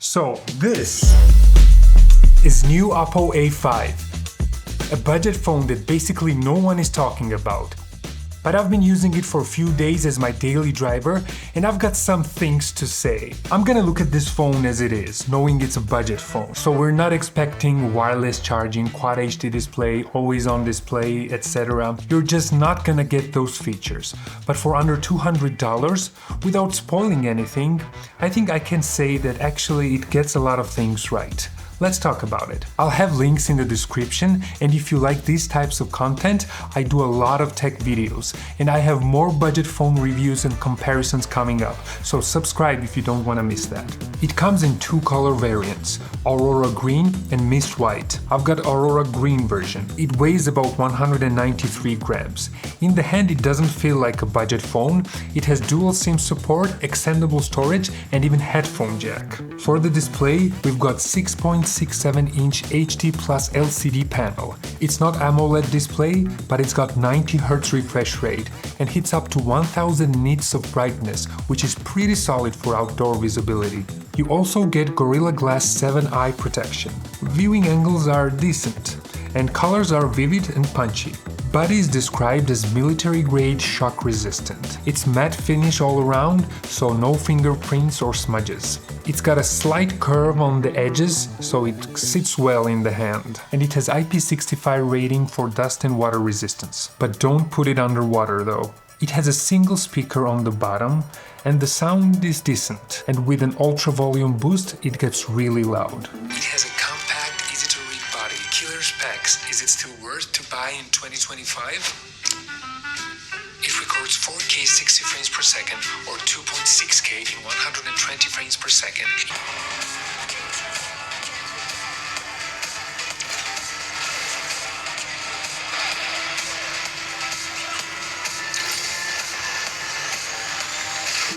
So this is new OPPO A5, a budget phone that basically no one is talking about. But I've been using it for a few days as my daily driver, and I've got some things to say. I'm gonna look at this phone as it is, knowing it's a budget phone. So we're not expecting wireless charging, Quad HD display, always on display, etc. You're just not gonna get those features. But for under $200, without spoiling anything, I think I can say that actually it gets a lot of things right. Let's talk about it. I'll have links in the description, and if you like these types of content, I do a lot of tech videos, and I have more budget phone reviews and comparisons coming up, so subscribe if you don't want to miss that. It comes in two color variants, Aurora Green and Mist White. I've got Aurora Green version. It weighs about 193 grams. In the hand it doesn't feel like a budget phone. It has dual SIM support, extendable storage, and even headphone jack. For the display, we've got 6.67-inch HD Plus LCD panel. It's not AMOLED display, but it's got 90 Hz refresh rate and hits up to 1000 nits of brightness, which is pretty solid for outdoor visibility. You also get Gorilla Glass 7 eye protection. Viewing angles are decent, and colors are vivid and punchy. Body is described as military-grade shock resistant. It's matte finish all around, so no fingerprints or smudges. It's got a slight curve on the edges, so it sits well in the hand. And it has IP65 rating for dust and water resistance. But don't put it underwater though. It has a single speaker on the bottom, and the sound is decent. And with an ultra volume boost, it gets really loud. It has a compact, easy-to-read body. Killer specs. Is it still worth to buy in 2025? It records 4K 60 frames per second or 2.6K in 120 frames per second.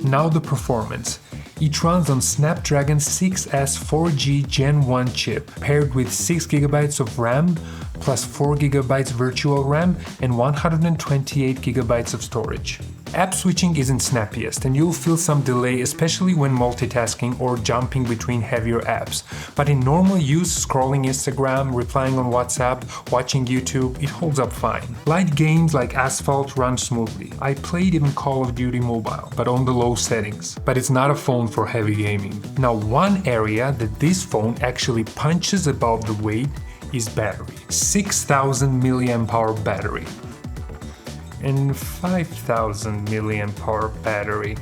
Now the performance. It runs on Snapdragon 6S 4G Gen 1 chip, paired with 6GB of RAM, plus 4GB virtual RAM and 128GB of storage. App switching isn't snappiest, and you'll feel some delay, especially when multitasking or jumping between heavier apps. But in normal use, scrolling Instagram, replying on WhatsApp, watching YouTube, it holds up fine. Light games like Asphalt run smoothly. I played even Call of Duty Mobile, but on the low settings. But it's not a phone for heavy gaming. Now, one area that this phone actually punches above the weight is battery. 6000 mAh battery. And 5000 mAh battery.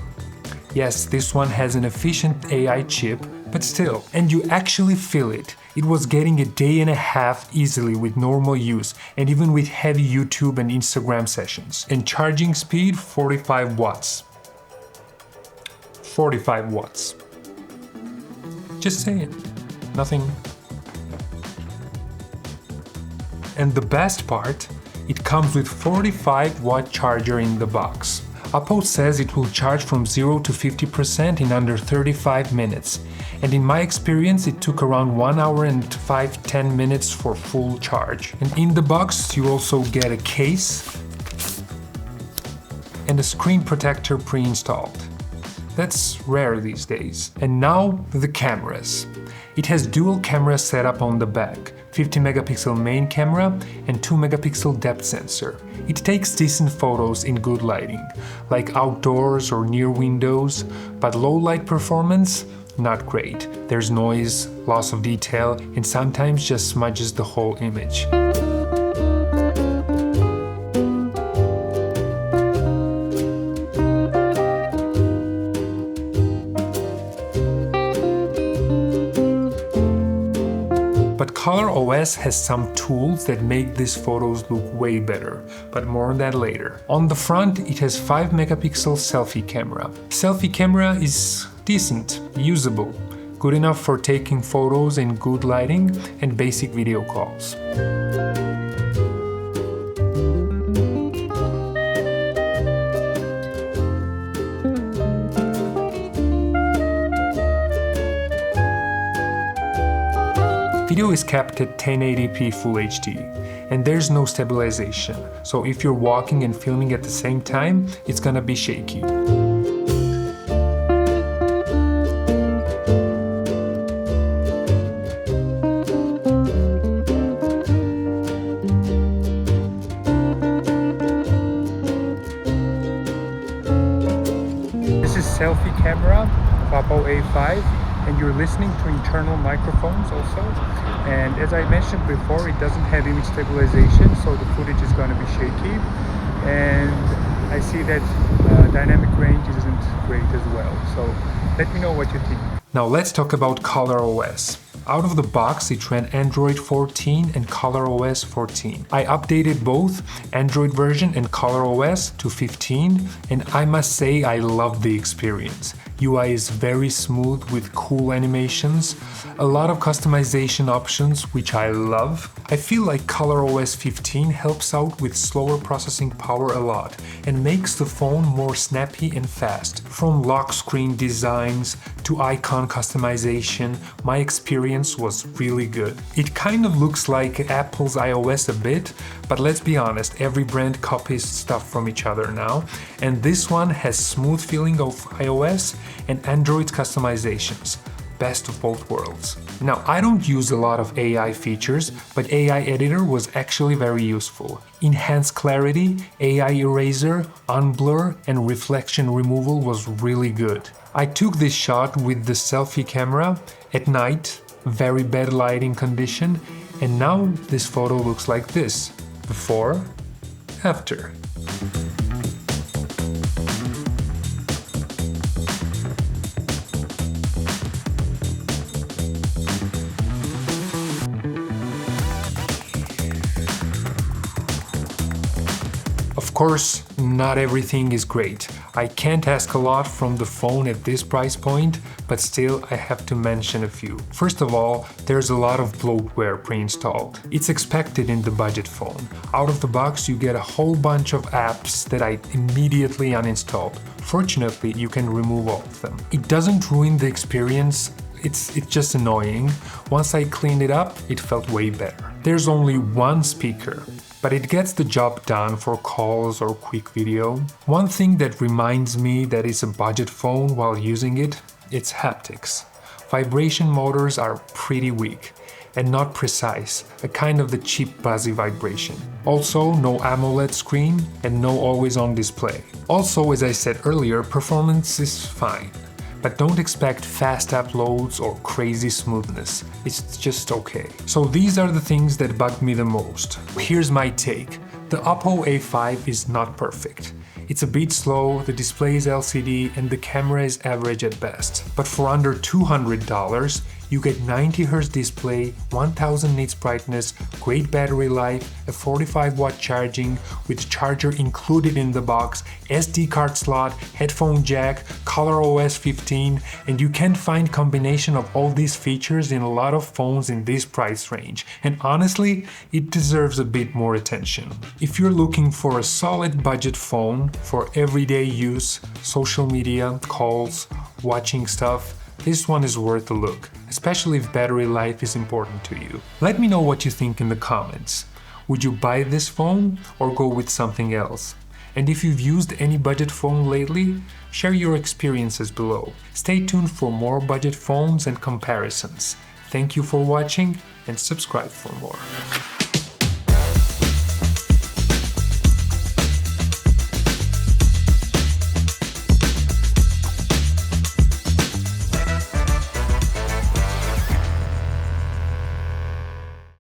Yes, this one has an efficient AI chip, but still. And you actually feel it. It was getting a day and a half easily with normal use, and even with heavy YouTube and Instagram sessions. And charging speed, 45 watts. 45 watts. Just saying. Nothing. And the best part, it comes with 45-watt charger in the box. OPPO says it will charge from 0 to 50% in under 35 minutes, and in my experience it took around 1 hour and 5-10 minutes for full charge. And in the box you also get a case and a screen protector pre-installed. That's rare these days. And now the cameras. It has dual camera setup on the back, 50 megapixel main camera and 2 megapixel depth sensor. It takes decent photos in good lighting, like outdoors or near windows, but low light performance, not great. There's noise, loss of detail, and sometimes just smudges the whole image. But ColorOS has some tools that make these photos look way better, but more on that later. On the front, it has 5 megapixel selfie camera. Selfie camera is decent, usable, good enough for taking photos in good lighting and basic video calls. Video is capped at 1080p Full HD, and there's no stabilization, so if you're walking and filming at the same time, it's gonna be shaky. A5, and you're listening to internal microphones also. And as I mentioned before, it doesn't have image stabilization, so the footage is going to be shaky. And I see that dynamic range isn't great as well. So let me know what you think. Now let's talk about ColorOS. Out of the box, it ran Android 14 and ColorOS 14. I updated both Android version and ColorOS to 15, and I must say I love the experience. UI is very smooth with cool animations, a lot of customization options, which I love. I feel like ColorOS 15 helps out with slower processing power a lot and makes the phone more snappy and fast. From lock screen designs to icon customization, my experience was really good. It kind of looks like Apple's iOS a bit, but let's be honest, every brand copies stuff from each other now, and this one has smooth feeling of iOS and Android customizations. Best of both worlds. Now, I don't use a lot of AI features, but AI editor was actually very useful. Enhanced clarity, AI eraser, unblur, and reflection removal was really good. I took this shot with the selfie camera at night, very bad lighting condition, and now this photo looks like this. Before, after. Of course, not everything is great. I can't ask a lot from the phone at this price point, but still I have to mention a few. First of all, there's a lot of bloatware pre-installed. It's expected in the budget phone. Out of the box you get a whole bunch of apps that I immediately uninstalled. Fortunately, you can remove all of them. It doesn't ruin the experience. It's just annoying. Once I cleaned it up, it felt way better. There's only one speaker, but it gets the job done for calls or quick video. One thing that reminds me that it's a budget phone while using it, it's haptics. Vibration motors are pretty weak and not precise, a kind of the cheap buzzy vibration. Also, no AMOLED screen and no always-on display. Also, as I said earlier, performance is fine. But don't expect fast uploads or crazy smoothness. It's just okay. So these are the things that bug me the most. Here's my take. The OPPO A5 is not perfect. It's a bit slow, the display is LCD, and the camera is average at best. But for under $200, you get 90Hz display, 1000 nits brightness, great battery life, a 45-watt charging with charger included in the box, SD card slot, headphone jack, ColorOS 15, and you can find combination of all these features in a lot of phones in this price range. And honestly, it deserves a bit more attention. If you're looking for a solid budget phone for everyday use, social media, calls, watching stuff, this one is worth a look, especially if battery life is important to you. Let me know what you think in the comments. Would you buy this phone or go with something else? And if you've used any budget phone lately, share your experiences below. Stay tuned for more budget phones and comparisons. Thank you for watching and subscribe for more.